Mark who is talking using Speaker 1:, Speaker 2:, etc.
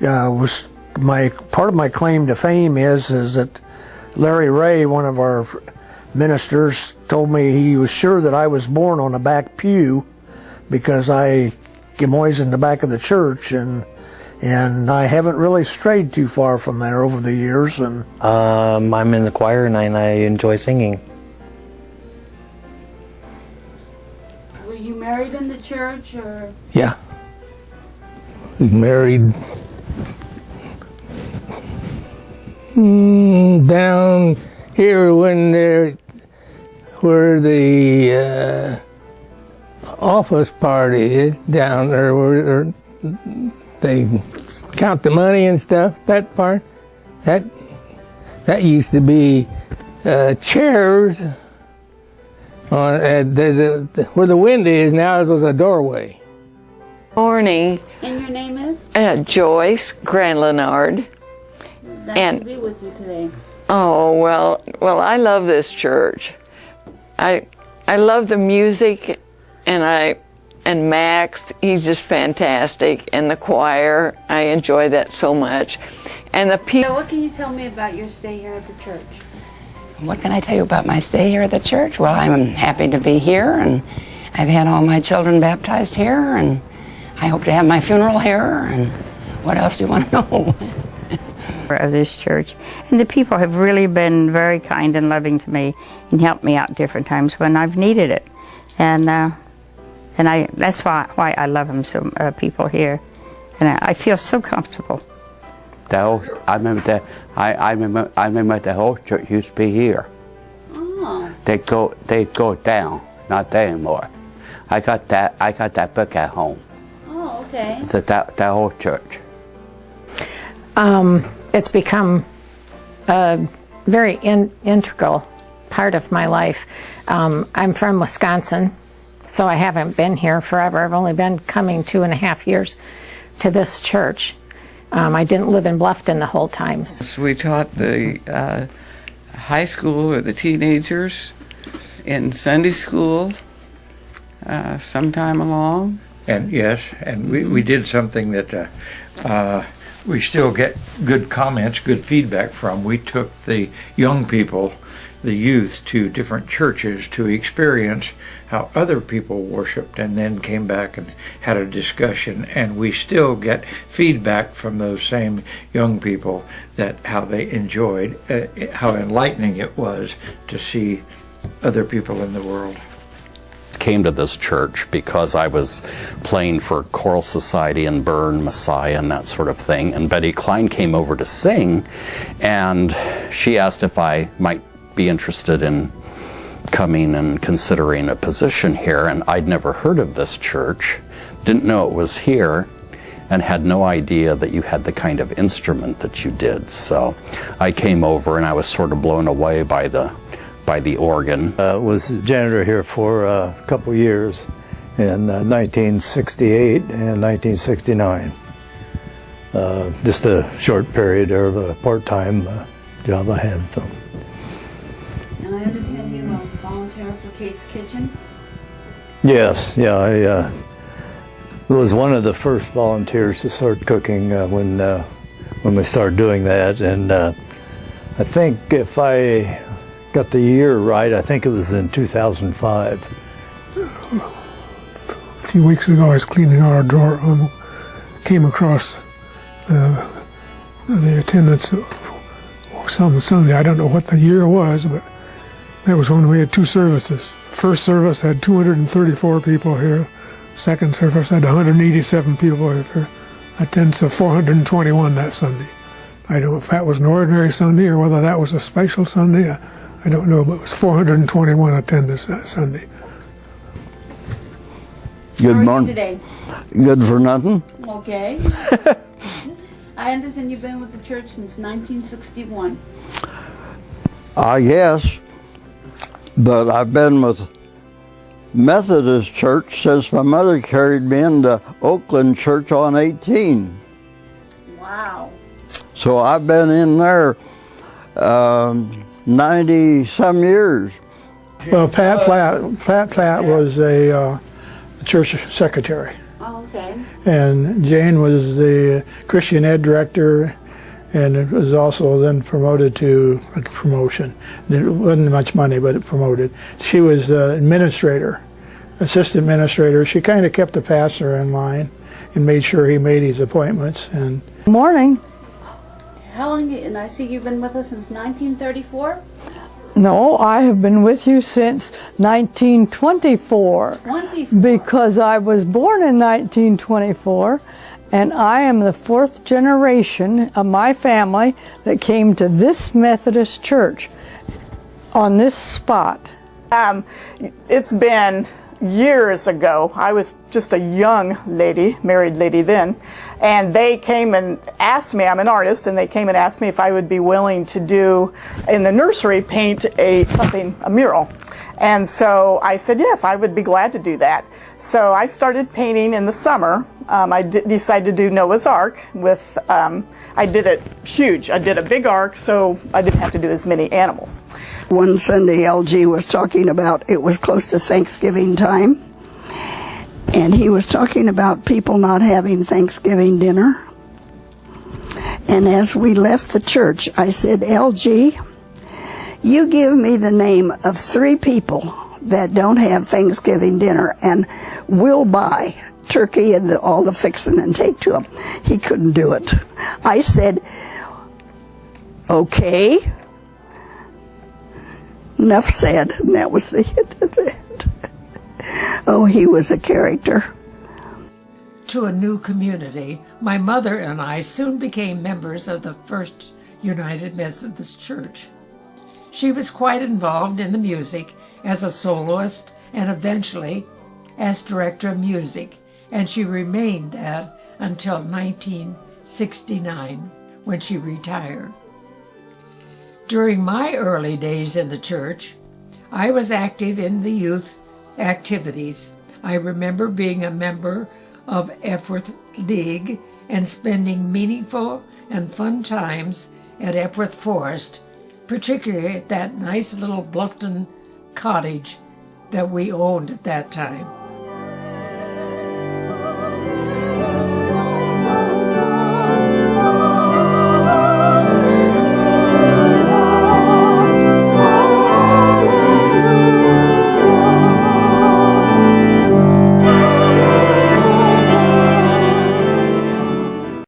Speaker 1: was part of my claim to fame is that Larry Ray, one of our ministers, told me he was sure that I was born on the back pew because I am always in the back of the church, and I haven't really strayed too far from there over the years. And
Speaker 2: I'm in the choir, and I enjoy singing.
Speaker 3: Were you married in the church, or?
Speaker 4: Yeah. Was married down here where the office party is down there, where they count the money and stuff. That part, that used to be chairs on where the window is now. It was a doorway.
Speaker 5: Morning.
Speaker 3: And your name is?
Speaker 5: Joyce Grand-Lenard.
Speaker 3: Nice to be with you today.
Speaker 5: Oh, well, I love this church. I love the music, and Max, he's just fantastic, and the choir, I enjoy that so much. And the people.
Speaker 3: So what can you tell me about your stay here at the church?
Speaker 6: What can I tell you about my stay here at the church? Well, I'm happy to be here, and I've had all my children baptized here, and I hope to have my funeral here, and what else do you want to know?
Speaker 7: Of this church, and the people have really been very kind and loving to me and helped me out different times when I've needed it, and that's why I love them so. People here, and I feel so comfortable.
Speaker 8: I remember the whole church used to be here.
Speaker 3: Oh.
Speaker 8: They'd go down, not there anymore. I got that book at home.
Speaker 3: Oh, okay.
Speaker 8: That whole church.
Speaker 9: It's become a very integral part of my life. I'm from Wisconsin, so I haven't been here forever. I've only been coming 2.5 years to this church. I didn't live in Bluffton the whole time.
Speaker 10: So we taught the high school or the teenagers in Sunday school sometime along.
Speaker 11: And yes, and we did something that we still get good comments, good feedback from. We took the young people, the youth, to different churches to experience how other people worshiped, and then came back and had a discussion. And we still get feedback from those same young people that how they enjoyed, how enlightening it was to see other people in the world.
Speaker 12: Came to this church because I was playing for Choral Society and Bern, Messiah, and that sort of thing. And Betty Klein came over to sing, and she asked if I might be interested in coming and considering a position here. And I'd never heard of this church, didn't know it was here, and had no idea that you had the kind of instrument that you did. So I came over, and I was sort of blown away by the organ.
Speaker 13: Was janitor here for a couple years in 1968 and 1969. Just a short period there of a part-time job I had. So.
Speaker 3: And I understand you volunteer for Kate's Kitchen?
Speaker 13: Yes, yeah. I was one of the first volunteers to start cooking when we started doing that, and I think if I got the year right, I think it was in 2005.
Speaker 14: A few weeks ago, I was cleaning out our drawer, came across the attendance of some Sunday. I don't know what the year was, but that was when we had two services. First service had 234 people here. Second service had 187 people here. Attendance of 421 that Sunday. I don't know if that was an ordinary Sunday or whether that was a special Sunday. I don't know, but it was 421 attendance that Sunday.
Speaker 3: Good morning. Today?
Speaker 13: Good for nothing.
Speaker 3: Okay. I understand you've been with the church since 1961.
Speaker 13: I guess, but I've been with Methodist Church since my mother carried me into Oakland Church on 18.
Speaker 3: Wow.
Speaker 13: So I've been in there 90-some years.
Speaker 4: Well, Pat Platt was a church secretary.
Speaker 3: Oh, Okay.
Speaker 14: And Jane was the Christian Ed director, and it was also then promoted to a promotion. It wasn't much money, but it promoted. She was the administrator, assistant administrator. She kind of kept the pastor in line and made sure he made his appointments. And
Speaker 15: morning.
Speaker 3: How long, and I see you've been with us since 1934?
Speaker 15: No, I have been with you since 1924.
Speaker 3: 24.
Speaker 15: Because I was born in 1924, and I am the 4th generation of my family that came to this Methodist church on this spot.
Speaker 16: It's been years ago. I was just a young lady, married lady then, and they came and asked me, I'm an artist, and they came and asked me if I would be willing to do, in the nursery, paint a mural. And so I said yes, I would be glad to do that. So I started painting in the summer. I decided to do Noah's Ark with, I did it huge. I did a big ark so I didn't have to do as many animals.
Speaker 17: One Sunday, LG was talking about, it was close to Thanksgiving time, and he was talking about people not having Thanksgiving dinner. And as we left the church, I said, LG, you give me the name of 3 people that don't have Thanksgiving dinner, and we'll buy turkey and all the fixing and take to them. He couldn't do it. I said, okay. Enough said, and that was the end of it. Oh, he was a character.
Speaker 18: To a new community, my mother and I soon became members of the First United Methodist Church. She was quite involved in the music as a soloist and eventually as director of music, and she remained that until 1969 when she retired. During my early days in the church, I was active in the youth activities. I remember being a member of Epworth League and spending meaningful and fun times at Epworth Forest, particularly at that nice little Bluffton cottage that we owned at that time.